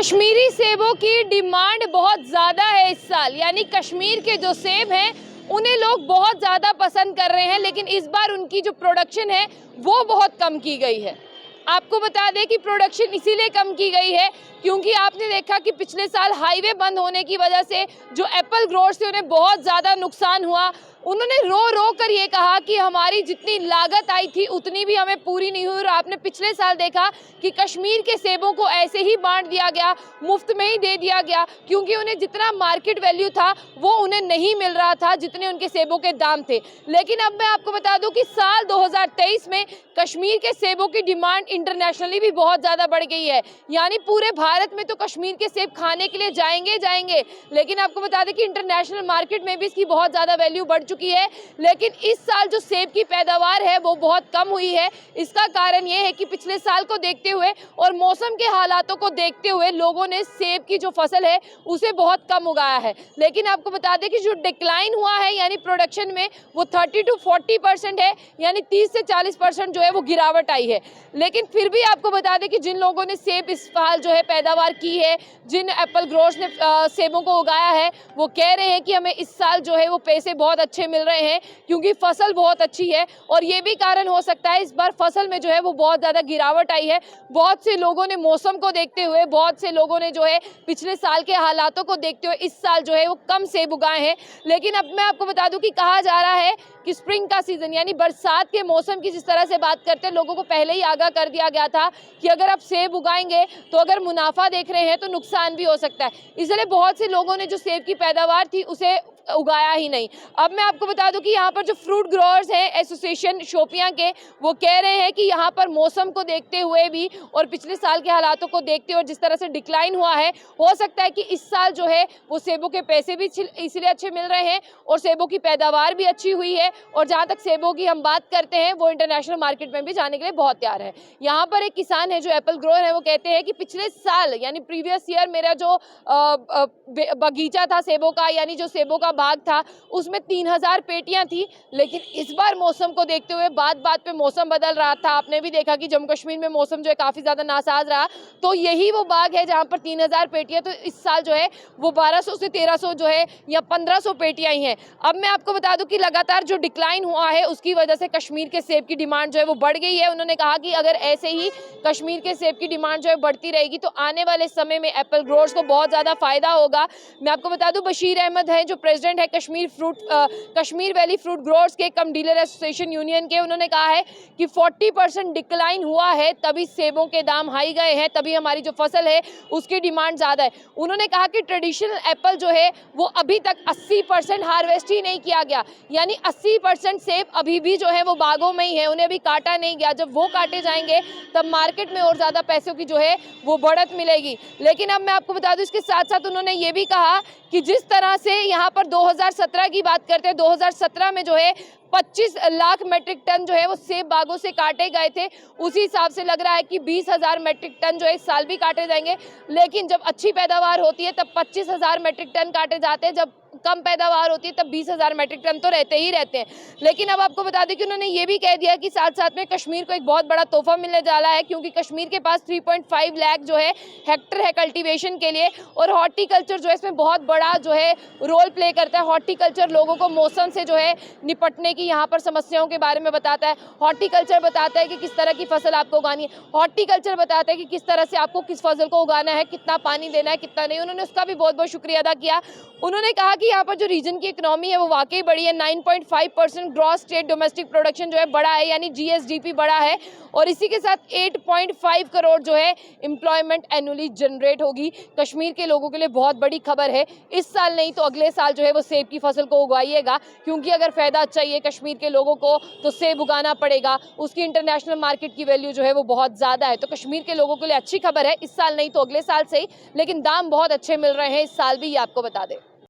कश्मीरी सेबों की डिमांड बहुत ज़्यादा है इस साल, यानी कश्मीर के जो सेब हैं उन्हें लोग बहुत ज़्यादा पसंद कर रहे हैं, लेकिन इस बार उनकी जो प्रोडक्शन है वो बहुत कम की गई है। आपको बता दें कि प्रोडक्शन इसीलिए कम की गई है क्योंकि आपने देखा कि पिछले साल हाईवे बंद होने की वजह से जो एप्पल ग्रोवर्स थे उन्हें बहुत ज़्यादा नुकसान हुआ। उन्होंने रो रो कर ये कहा कि हमारी जितनी लागत आई थी उतनी भी हमें पूरी नहीं हुई। और आपने पिछले साल देखा कि कश्मीर के सेबों को ऐसे ही बांट दिया गया, मुफ्त में ही दे दिया गया, क्योंकि उन्हें जितना मार्केट वैल्यू था वो उन्हें नहीं मिल रहा था जितने उनके सेबों के दाम थे। लेकिन अब मैं आपको बता दूं कि साल 2023 में कश्मीर के सेबों की डिमांड इंटरनेशनली भी बहुत ज़्यादा बढ़ गई है, यानी पूरे भारत में तो कश्मीर के सेब खाने के लिए जाएंगे, लेकिन आपको बता दें कि इंटरनेशनल मार्केट में भी इसकी बहुत ज़्यादा वैल्यू बढ़ चुकी है। लेकिन इस साल जो सेब की पैदावार है वो बहुत कम हुई है। इसका कारण ये है कि पिछले साल को देखते हुए और मौसम के हालातों को देखते हुए लोगों ने सेब की जो फसल है उसे बहुत कम उगाया है। लेकिन आपको बता दें कि जो डिक्लाइन हुआ है यानी प्रोडक्शन में वो 30 to 40% है, यानी 30 से 40% जो है वो गिरावट आई है। लेकिन फिर भी आपको बता दें कि जिन लोगों ने सेब इस साल जो है पैदावार की है, जिन एप्पल ग्रोवर्स ने सेबों को उगाया है, वो कह रहे हैं कि हमें इस साल जो है वो पैसे बहुत अच्छे मिल रहे हैं क्योंकि फसल बहुत अच्छी है। और ये भी कारण हो सकता है इस बार फसल में जो है वो बहुत ज़्यादा गिरावट आई है। बहुत से लोगों ने मौसम को देखते हुए, बहुत से लोगों ने जो है पिछले साल के हालातों को देखते हुए इस साल जो है वो कम सेब उगाए हैं। लेकिन अब मैं आपको बता दूं कि कहा जा रहा है कि स्प्रिंग का सीजन यानी बरसात के मौसम की जिस तरह से बात करते हैं, लोगों को पहले ही आगाह कर दिया गया था कि अगर आप सेब उगाएंगे तो अगर मुनाफा देख रहे हैं तो नुकसान भी हो सकता है। इसलिए बहुत से लोगों ने जो सेब की पैदावार थी उसे उगाया ही नहीं। अब मैं आपको बता दूं कि यहाँ पर जो फ्रूट ग्रोअर्स हैं एसोसिएशन शोपियां के, वो कह रहे हैं कि यहाँ पर मौसम को देखते हुए भी और पिछले साल के हालातों को देखते हुए जिस तरह से डिक्लाइन हुआ है, हो सकता है कि इस साल जो है वो सेबों के पैसे भी इसलिए अच्छे मिल रहे हैं और सेबों की पैदावार भी अच्छी हुई है। और जहाँ तक सेबों की हम बात करते हैं वो इंटरनेशनल मार्केट में भी जाने के लिए बहुत तैयार है। यहाँ पर एक किसान है जो एप्पल ग्रोअर है, वो कहते हैं कि पिछले साल यानी प्रीवियस ईयर मेरा जो बगीचा था सेबों का, यानी जो सेबों का बाग था, उसमें 3000 पेटियां थी। लेकिन इस बार मौसम को देखते हुए बात बात पे मौसम बदल रहा था। आपने भी देखा कि जम्मू कश्मीर में मौसम जो है काफ़ी ज़्यादा नासाज रहा, तो यही वो बाग है जहां पर 3000 पेटियां, तो इस साल जो है वो 1200 से 1300 जो है या 1500 पेटियां ही हैं। अब मैं आपको बता दूं कि लगातार जो डिक्लाइन हुआ है उसकी वजह से कश्मीर के सेब की डिमांड जो है वो बढ़ गई है। उन्होंने कहा कि अगर ऐसे ही कश्मीर के सेब की डिमांड जो है बढ़ती रहेगी तो आने वाले समय में एप्पल ग्रोवर्स को बहुत ज़्यादा फायदा होगा। मैं आपको बता दूं बशीर अहमद है जो प्रेसिडेंट है कश्मीर वैली फ्रूट ग्रोवर्स के कम डीलर एसोसिएशन यूनियन के, उन्होंने कहा है कि 40% डिक्लाइन हुआ है तभी सेबों के दाम हाई गए हैं, तभी हमारी जो फसल है उसकी डिमांड ज़्यादा है। उन्होंने कहा कि ट्रेडिशनल एप्पल जो है वो अभी तक 80% हार्वेस्ट ही नहीं किया गया, यानी 80% सेब अभी भी जो है वो बागों में ही है, उन्हें अभी काटा नहीं गया। जब वो काटे जाएंगे तब मार्केट में और ज़्यादा पैसों की जो है वो बढ़त मिलेगी। लेकिन अब मैं आपको बता दूं इसके साथ साथ उन्होंने ये भी कहा कि जिस तरह से यहाँ पर 2017 की बात करते हैं, 2017 में जो है 25 लाख मेट्रिक टन जो है वो सेब बागों से काटे गए थे। उसी हिसाब से लग रहा है कि 20,000 मेट्रिक टन जो है इस साल भी काटे जाएंगे। लेकिन जब अच्छी पैदावार होती है तब 25,000 मेट्रिक टन काटे जाते हैं, जब कम पैदावार होती है तब 20,000 मेट्रिक टन तो रहते ही रहते हैं। लेकिन अब आपको बता दें कि उन्होंने ये भी कह दिया कि साथ साथ में कश्मीर को एक बहुत बड़ा तोहफा मिलने जा रहा है, क्योंकि कश्मीर के पास 3.5 लाख जो है हेक्टर है कल्टीवेशन के लिए। और हॉर्टिकल्चर जो है इसमें बहुत बड़ा जो है रोल प्ले करता है। हॉर्टिकल्चर लोगों को मौसम से जो है निपटने की यहाँ पर समस्याओं के बारे में बताता है। हॉर्टिकल्चर बताता है कि किस तरह की फसल आपको उगानी है। हॉर्टिकल्चर बताता है कि किस तरह से आपको किस फसल को उगाना है, कितना पानी देना है, कितना नहीं। उन्होंने उसका भी बहुत बहुत शुक्रिया अदा किया। उन्होंने कहा कि यहाँ पर जो रीजन की इकोनॉमी है वो वाकई बड़ी है। 9.5% ग्रॉस स्टेट डोमेस्टिक प्रोडक्शन जो है बड़ा है, यानी जीएसडीपी बड़ा है। और इसी के साथ 8.5 करोड़ जो है एम्प्लॉयमेंट एनुअली जनरेट होगी। कश्मीर के लोगों के लिए बहुत बड़ी खबर है। इस साल नहीं तो अगले साल जो है वो सेब की फसल को उगाइएगा, क्योंकि अगर फायदा चाहिए कश्मीर के लोगों को तो सेब उगाना पड़ेगा। उसकी इंटरनेशनल मार्केट की वैल्यू जो है वो बहुत ज़्यादा है। तो कश्मीर के लोगों के लिए अच्छी खबर है, इस साल नहीं तो अगले साल से ही, लेकिन दाम बहुत अच्छे मिल रहे हैं इस साल भी, ये आपको बता दें।